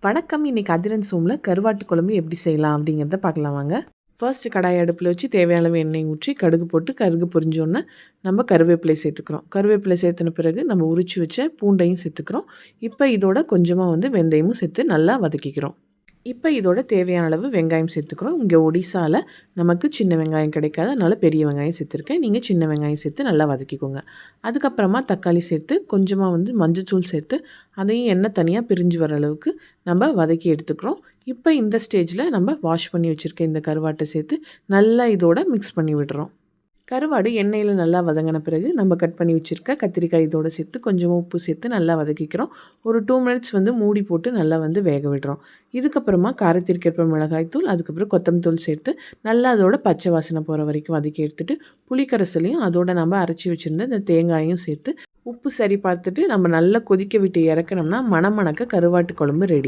வணக்கம். இன்னைக்கு அதிரன் சோமில் கருவாட்டு குழம்பு எப்படி செய்யலாம் அப்படிங்கிறத பார்க்கலாம் வாங்க. ஃபர்ஸ்ட் கடாய் அடுப்பில் வச்சு தேவையான அளவு எண்ணெய் ஊற்றி கடுகு போட்டு கருகு பொரிஞ்சோன்னே நம்ம கருவேப்பிலை சேர்த்துக்கிறோம். கருவேப்பிலை சேர்த்துன பிறகு நம்ம உரித்து வச்ச பூண்டையும் சேர்த்துக்கிறோம். இப்போ இதோட கொஞ்சமாக வெந்தயமும் சேர்த்து நல்லா வதக்கிக்கிறோம். இப்போ இதோட தேவையான அளவு வெங்காயம் சேர்த்துக்கிறோம். இங்கே ஒடிசாவில் நமக்கு சின்ன வெங்காயம் கிடைக்காது, அதனால் பெரிய வெங்காயம் சேர்த்துருக்கேன். நீங்கள் சின்ன வெங்காயம் சேர்த்து நல்லா வதக்கிக்கோங்க. அதுக்கப்புறமா தக்காளி சேர்த்து கொஞ்சமாக மஞ்சத்தூள் சேர்த்து அதையும் எண்ணெய் தனியாக பிரிஞ்சு வர அளவுக்கு நம்ம வதக்கி எடுத்துக்கிறோம். இப்போ இந்த ஸ்டேஜில் நம்ம வாஷ் பண்ணி வச்சுருக்க இந்த கருவாட்டை சேர்த்து நல்லா இதோட மிக்ஸ் பண்ணி விடுறோம். கருவாடு எண்ணெயில் நல்லா வதங்கின பிறகு நம்ம கட் பண்ணி வச்சுருக்க கத்திரிக்காய் இதோடு சேர்த்து கொஞ்சமாக உப்பு சேர்த்து நல்லா வதக்கிக்கிறோம். ஒரு 2 மினிட்ஸ் மூடி போட்டு நல்லா வேக விடுறோம். இதுக்கப்புறமா காரத்திற்கேற்ப மிளகாய்த்தூள், அதுக்கப்புறம் கொத்தமல்லி சேர்த்து நல்லா அதோட பச்சை வாசனை போகிற வரைக்கும் வதக்கி எடுத்துகிட்டு புளிக்கரைசலையும் அதோட நம்ம அரைச்சி வச்சுருந்த இந்த தேங்காயும் சேர்த்து உப்பு சரி பார்த்துட்டு நம்ம நல்லா கொதிக்க விட்டு இறக்கணும்னா மணக்க கருவாட்டு குழம்பு ரெடி.